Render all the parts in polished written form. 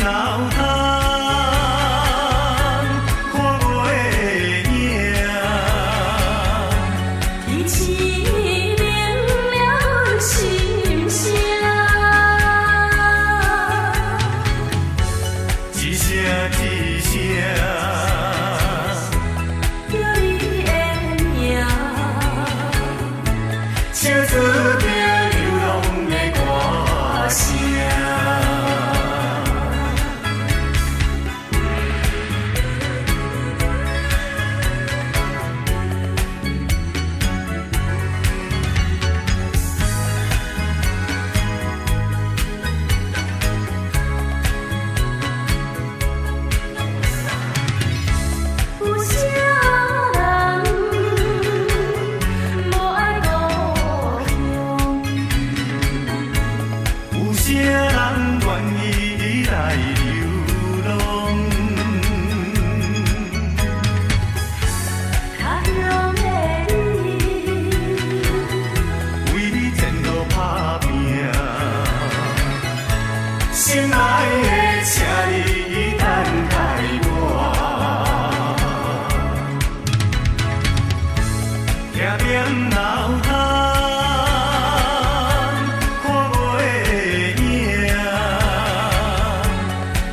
脑通，看袂影。天星明了心声，一声一声。叫你的名，唱出着流浪的歌声。有啥人无爱故乡？有啥人愿意来流浪？较乡的你，为你前路打拼，心爱的，请你等待我。听点脑通，看袂影。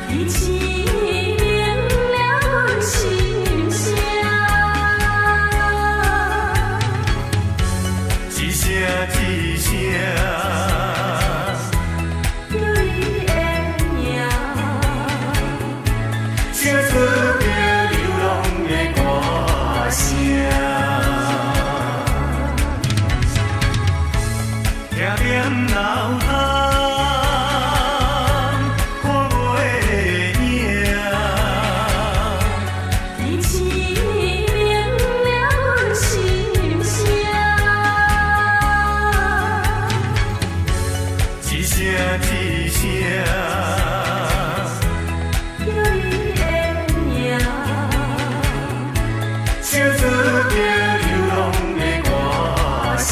天星明了心声，一声一声。叫你的名，唱出着流浪的歌声，听点脑通，看袂影。天星明了心声，一声一声。叫你的名，唱出着流浪的歌声。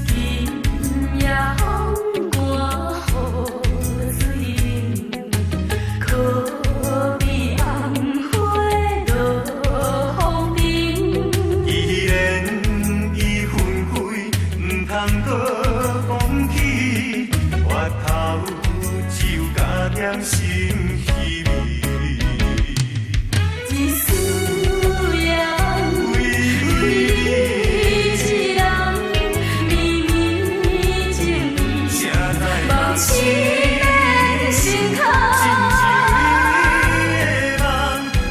今夜风寒雨水，可比红花落风尘。依然已昏灰，唔通搁讲起，月头只有加点心稀微。一丝烟，为你一人绵绵情意，谁知梦醒的心坎。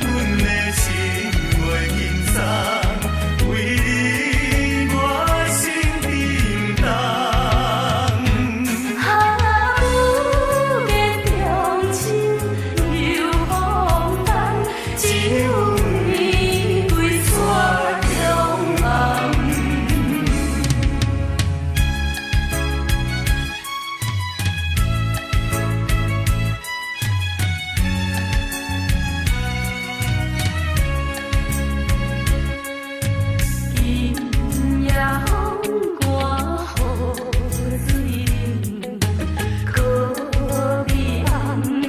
阮的心袂轻松，为你我心沉重。不见重情又风淡，只有你归山中暗。今夜风寒雨水，可比红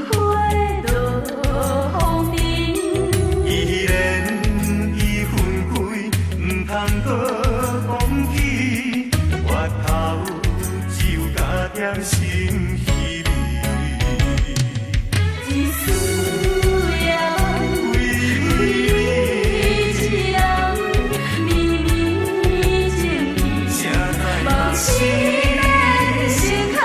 花落风尘。依然已昏灰，唔通搁讲起，月头只有加点心稀微。一丝烟，为你一人绵绵情意，谁知梦醒的心坎。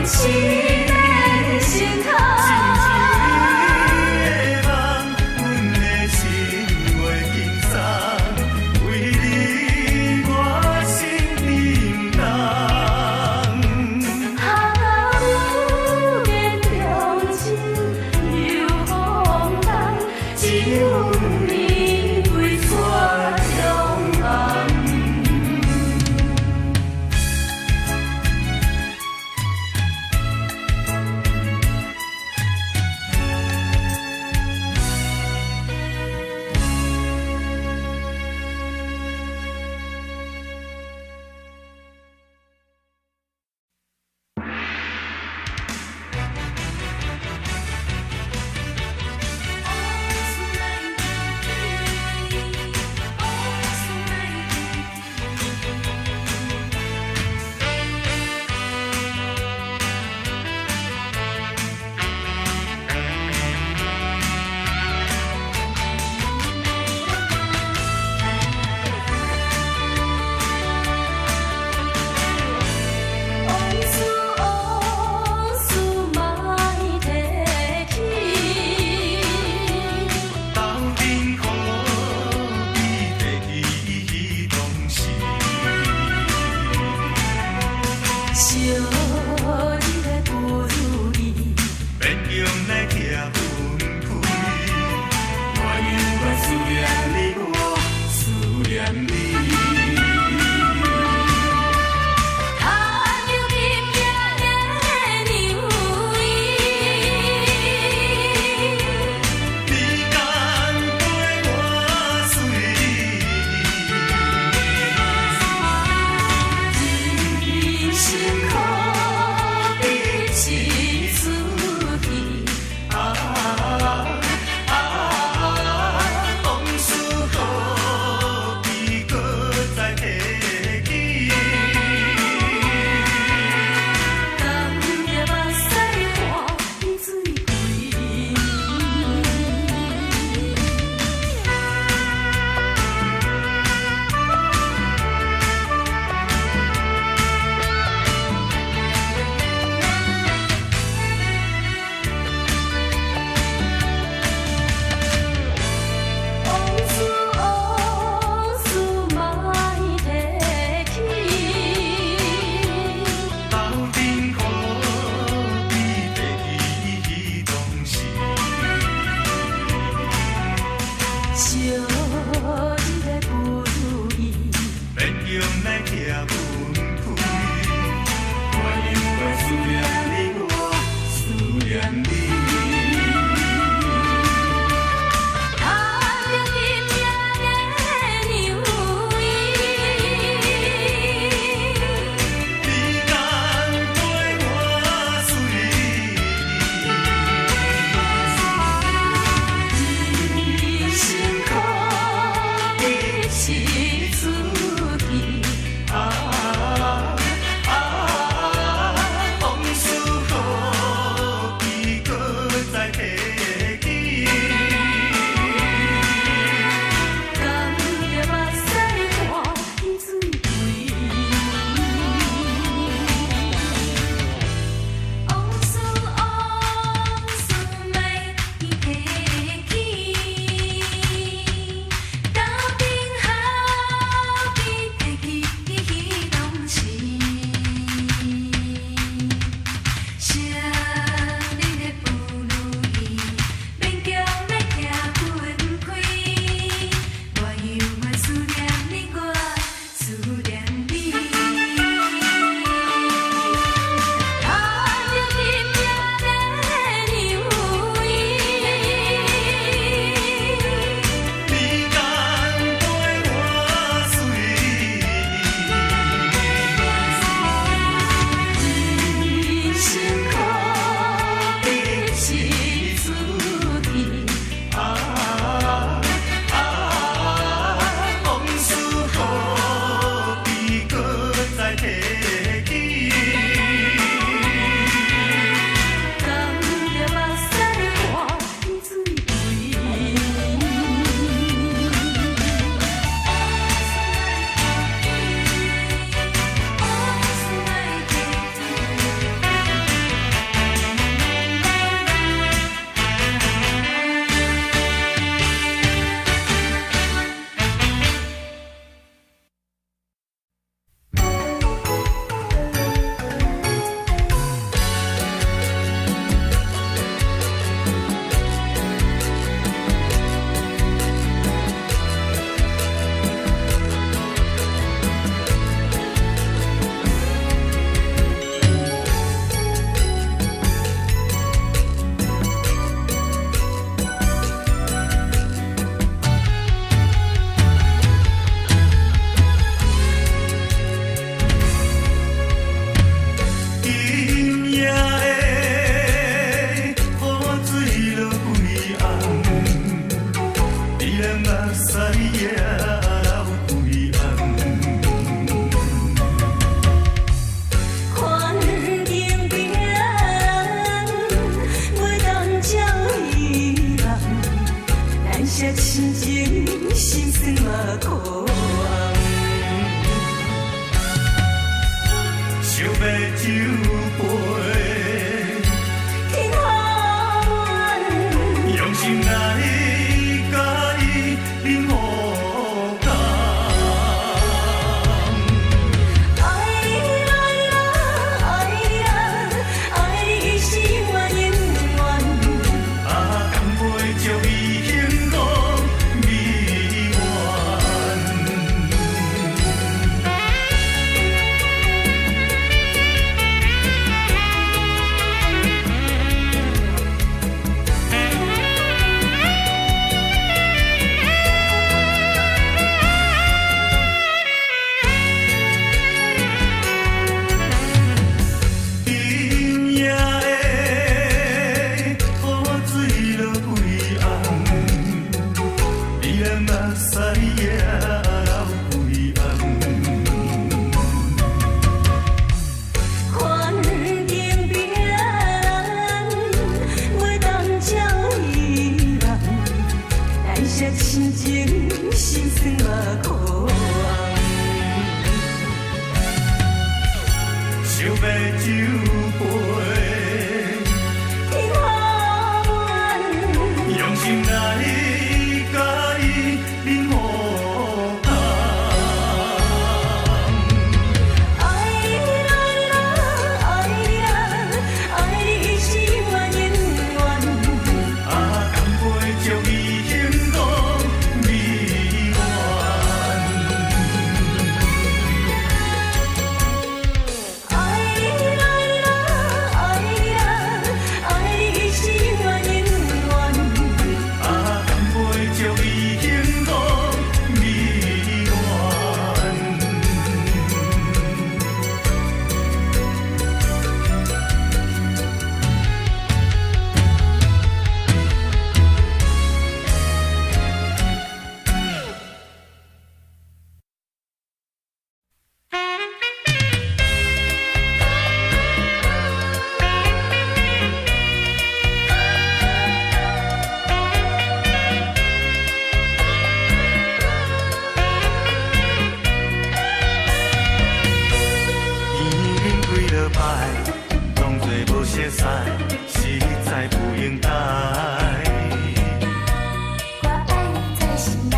是个心头。熟悉，实在不应该。我爱你在心内，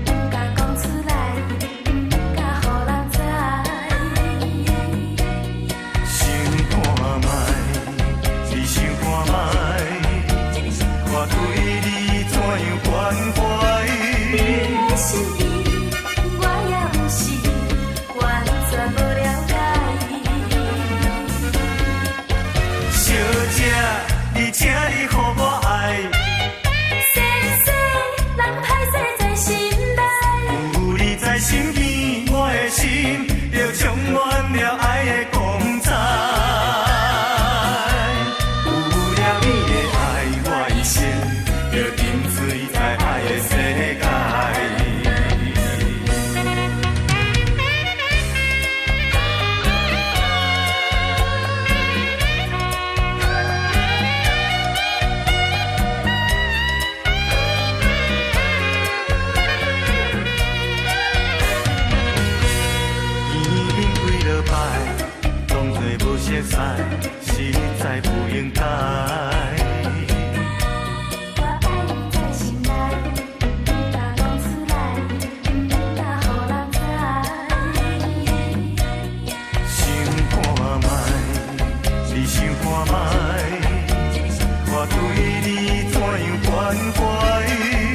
不敢讲出来，不敢予人知。想看卖，只想看卖，我对你怎样关怀？你的心意，我也不是完全无了解。小姐，你请你予我爱。生死人歹势在心内，有你在身边，我的心就充满了爱的光彩。有了你的爱，我一生就沉醉在爱的世界。熟悉，实在不应该。我爱你在心内，不敢讲出来，不敢予人知。想看卖，只想看卖，我对你怎样关怀？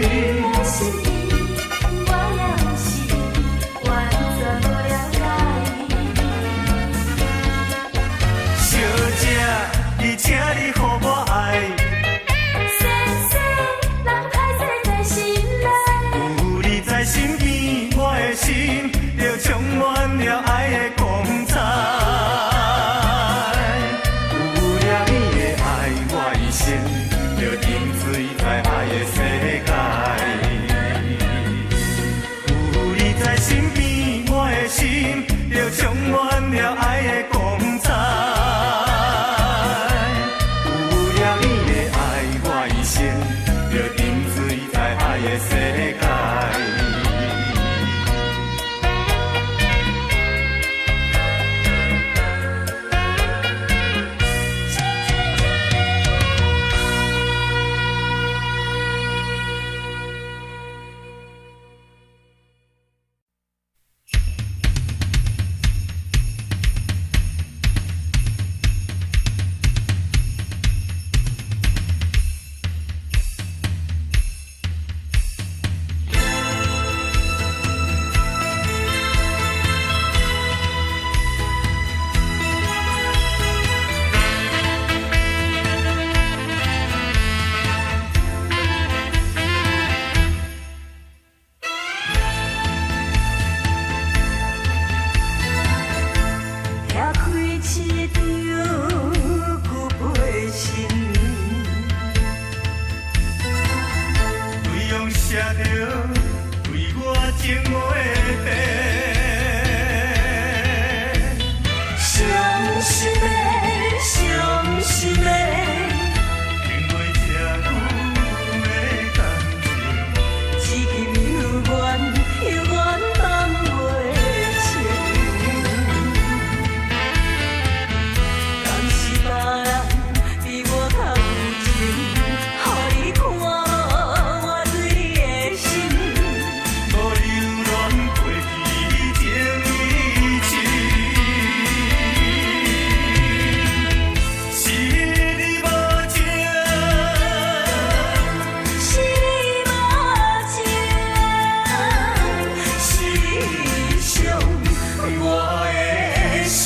你的心意，我也不是完全无了解。小姐，你请你予我爱。生死人歹势在心内，有你在身边，我的心就充满了爱的光彩。有了你的爱，我一生就沉醉在爱的世界。有你在身边，我的心就充满了爱的光彩。有了你的爱，我一生就沉醉在爱的世界。写着对我情话白，伤心的，伤心的，经过这久的感情，只今有缘，有缘放袂清。敢是别人比我较有情，予你看我对你的心。无留恋过去情义情，是你无情，是你无情，是你伤我的心。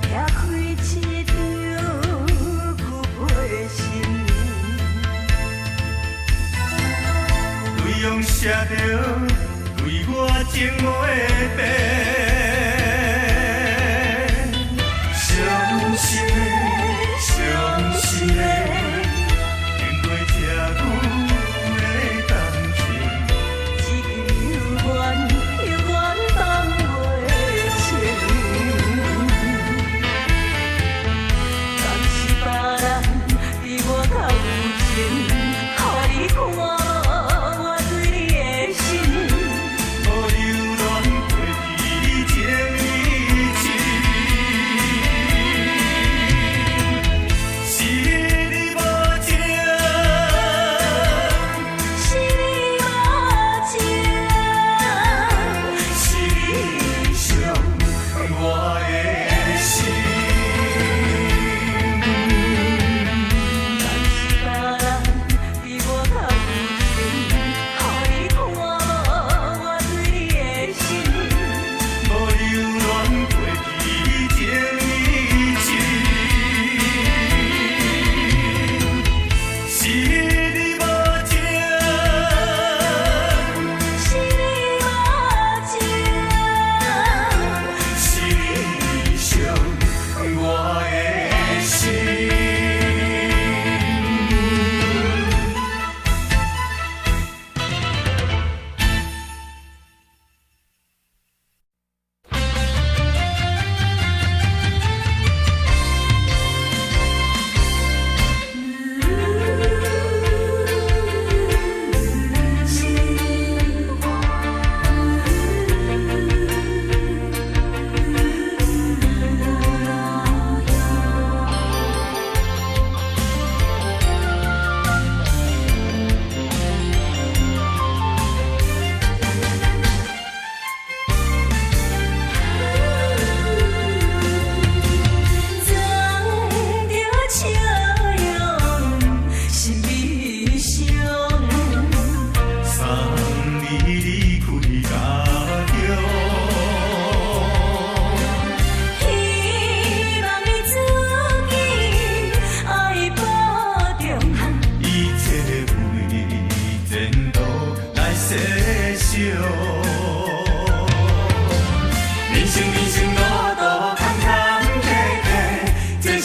拆开一张旧背心，对用写着对我情话白。伤心的，伤心的，经过这久的感情，只今有缘，有缘放袂清。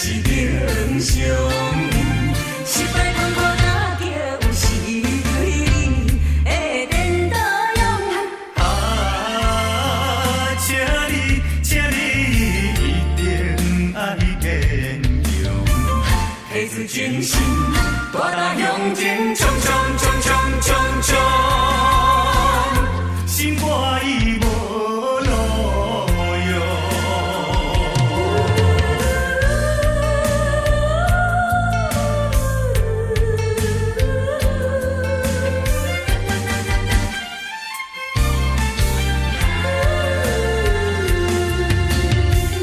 是英雄。失败困苦若叫有时对你会颠倒永恒。啊，请你一定爱坚强，下次真心大大向前冲冲冲冲冲冲，心肝已无路用。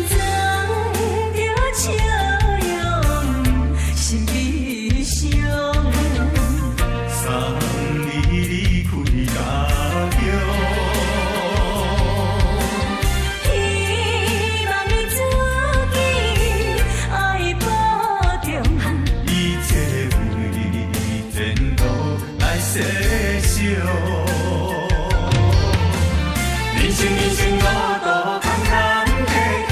藏着笑容，心悲伤。送你离开家乡，希望你自己爱保重，一切为前途来设想。人生路途坎坎坷坷，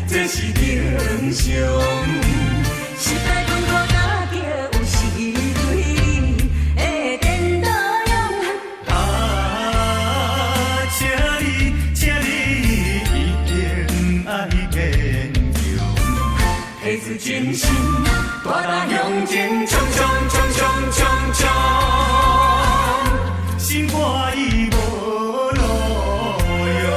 这是英雄。失败困苦若叫有时对你会颠倒永恒。啊，请你一定爱坚强，下次真心大大向前冲冲冲冲冲冲。心肝已无路用。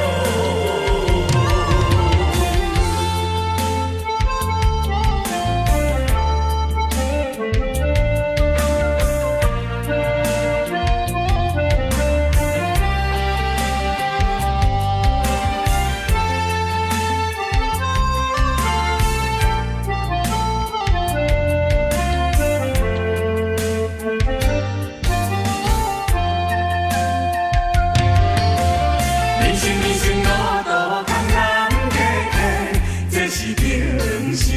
人生路途坎坎坷坷，这是英雄。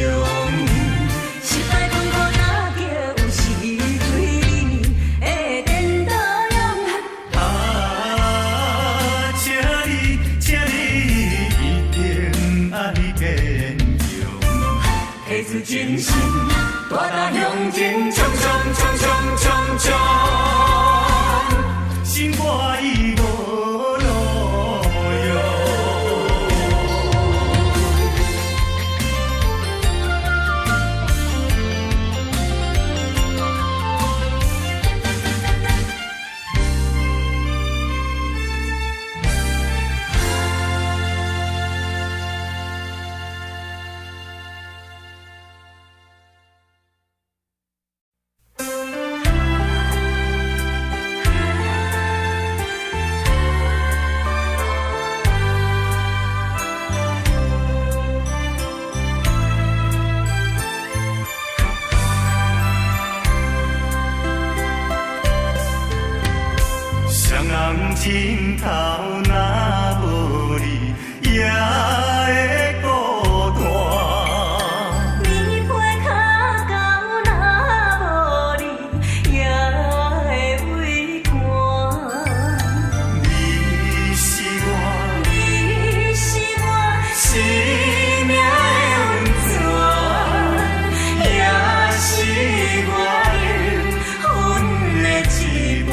失败困苦若叫有时对你会颠倒永恒。啊，请你一定爱坚强，下次真心大大向前冲冲冲冲冲冲。心肝已无路用。双人枕头若无你，也会孤单。棉被脚到若无你，也会畏寒。你是我你是我生命的温泉，也是我灵魂的一半。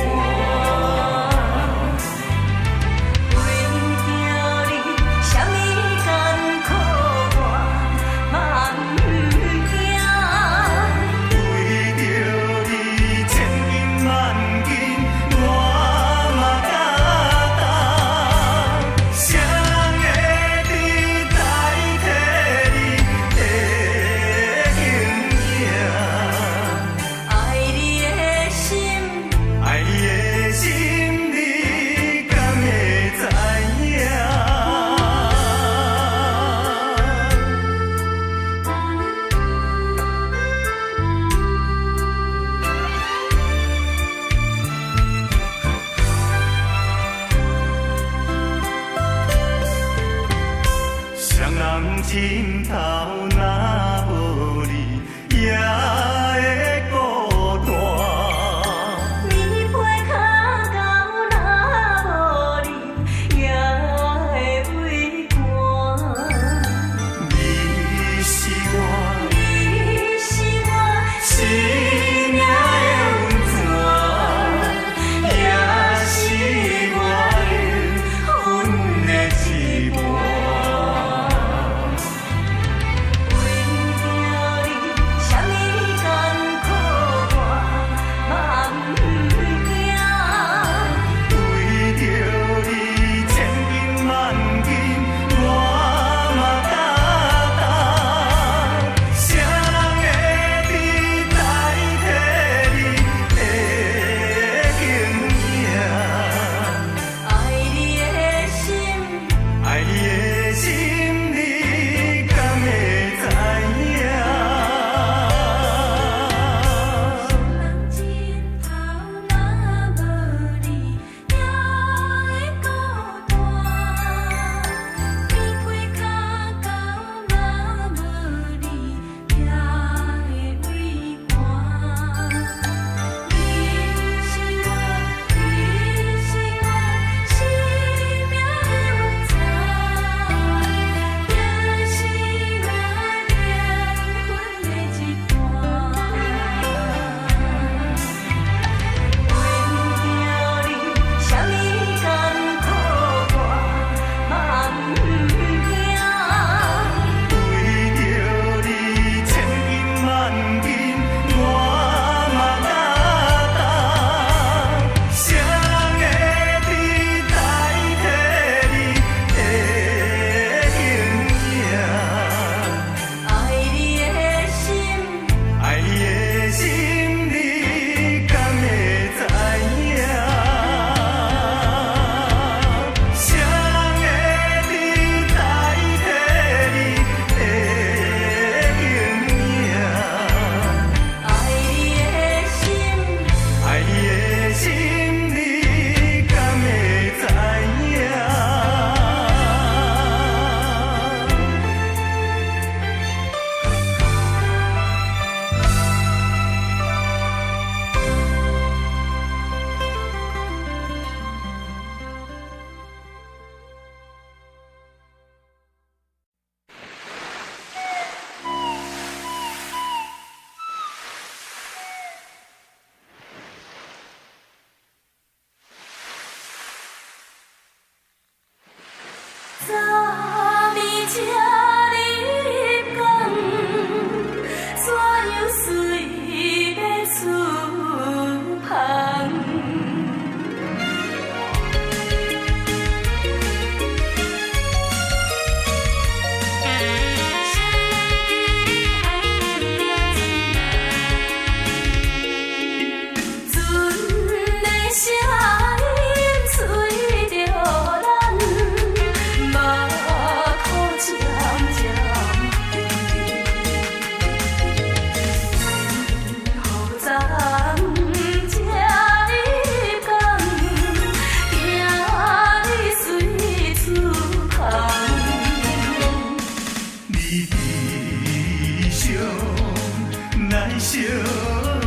相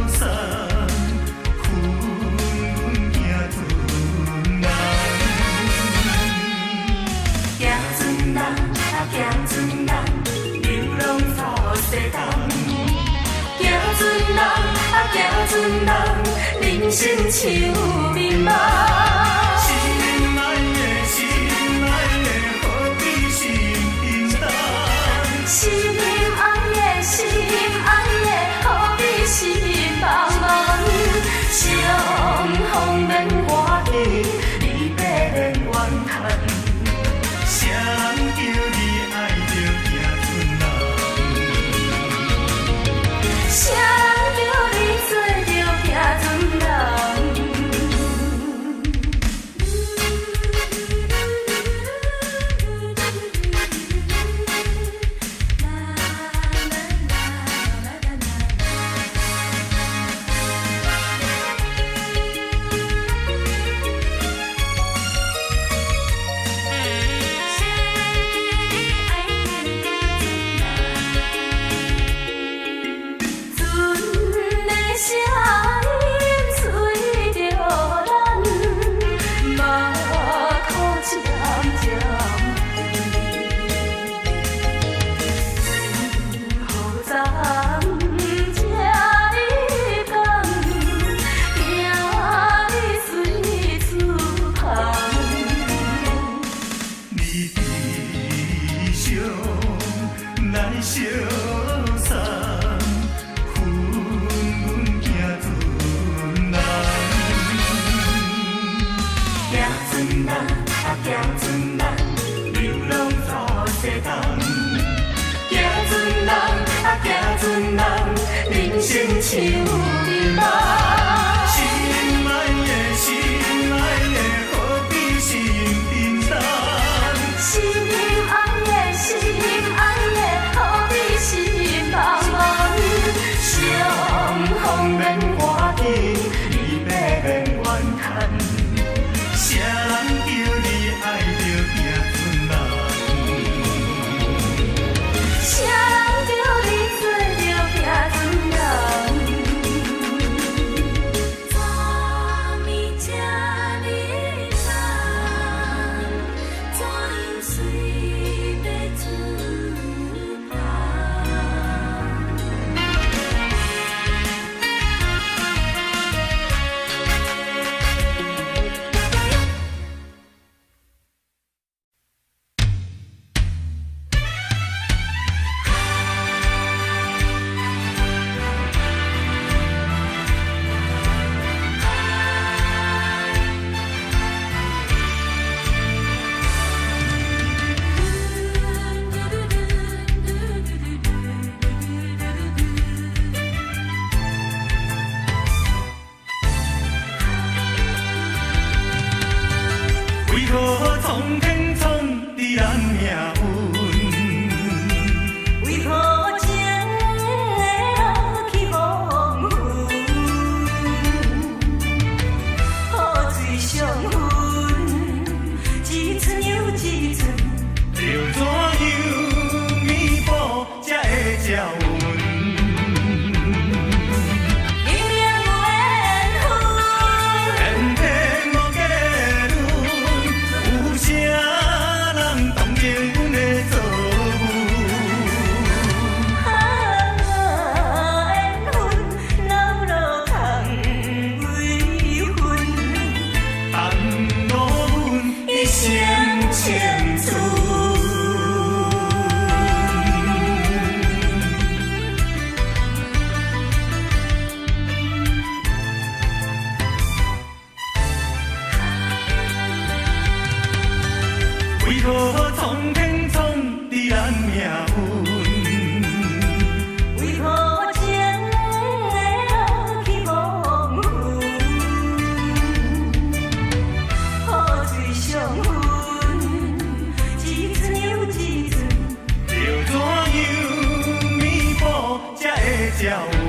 送，阮行船人。行船人啊，行船人，流浪在世人。行船人啊，行船人，人生像迷梦。心爱的，心爱的，何必心沉重？心爱的，心爱的，何必心茫茫？相逢免外记，离别免怨叹。谁人叫你爱着行船人？谁人叫你做着行船人？人生像迷梦，心爱的，心爱的，何必心沉重？心爱的，心爱的，何必心茫茫？相逢免外记，离别免怨叹。谁人叫你爱着行船人？谁人叫你做着行船人？为何苍天创伫咱命运？为何情会落去风云？雨水上分，一寸又一寸，要怎样弥补才会照阮？为何苍天创伫咱命运？为何情会落去风云？雨水上分，一寸又一寸，要怎样弥补才会照阮？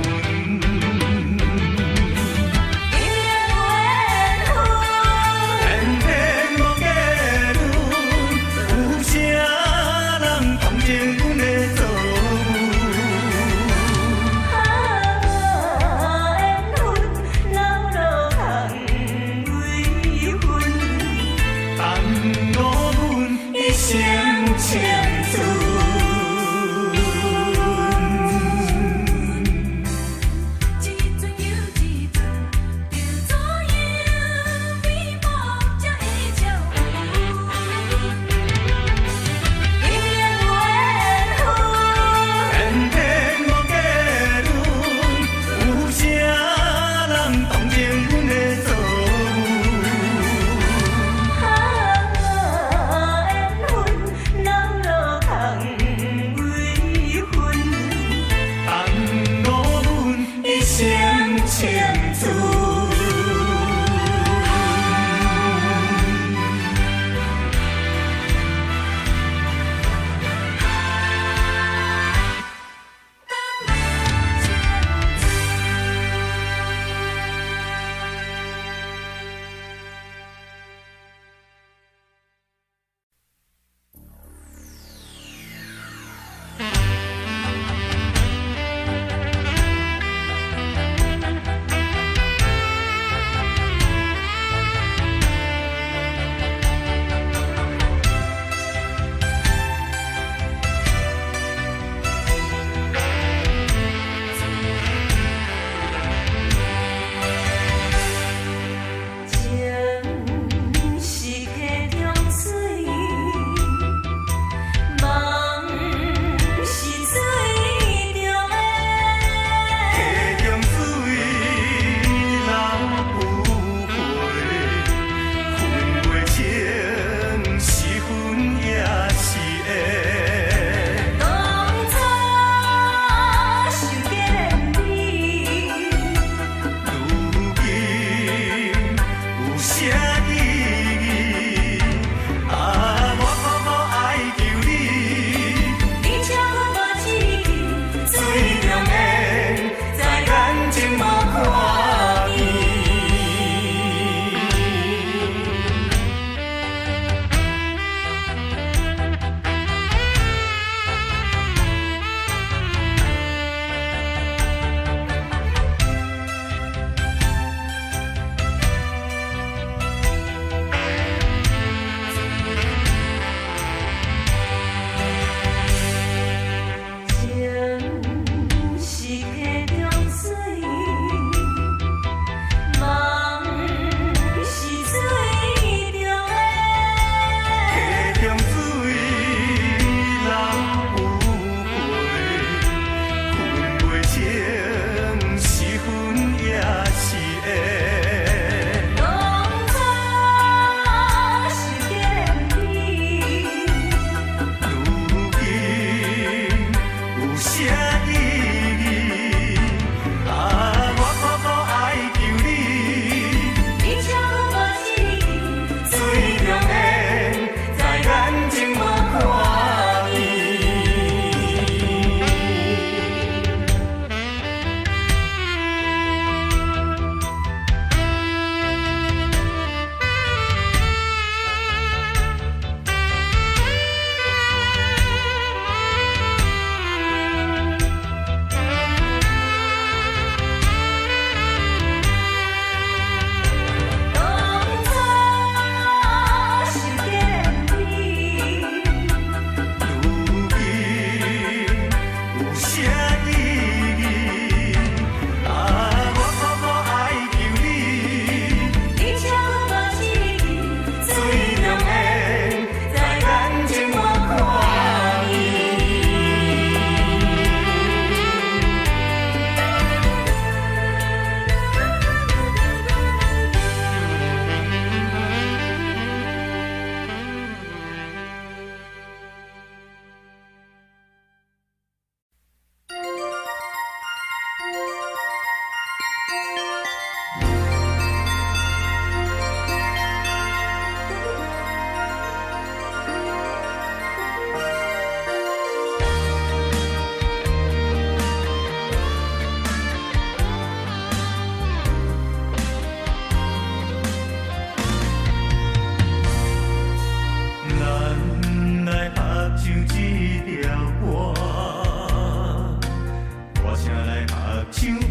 手毋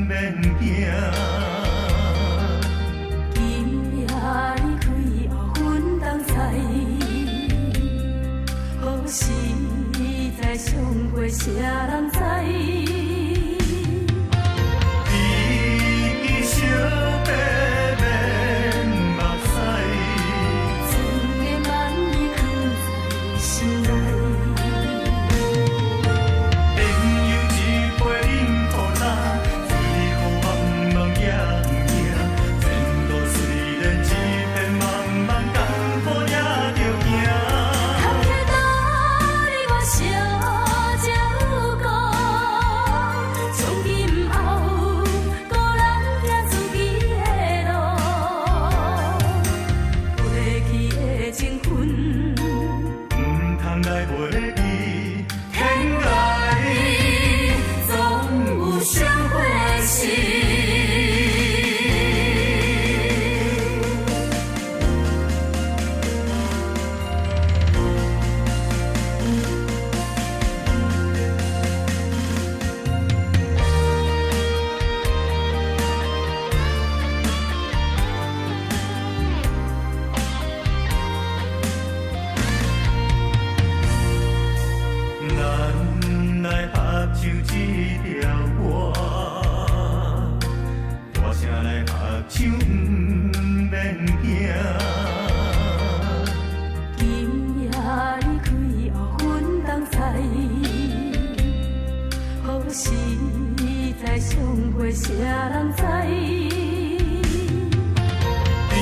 免惊。今夜离开后，阮当知，何时才相会，谁人知？你小白面目屎，千个万意藏在心内。朋友一杯饮苦茶，醉乎茫茫夜夜，前路虽然一片茫茫，艰苦也着行。头家搭你我小姐有讲，从今后个人行自己的路，过去的情分，唔通来袂记，天涯总有相会时。咱来合唱这条歌，大声来合唱毋免惊。今夜离开后，阮当知，何时才相会，谁人知？你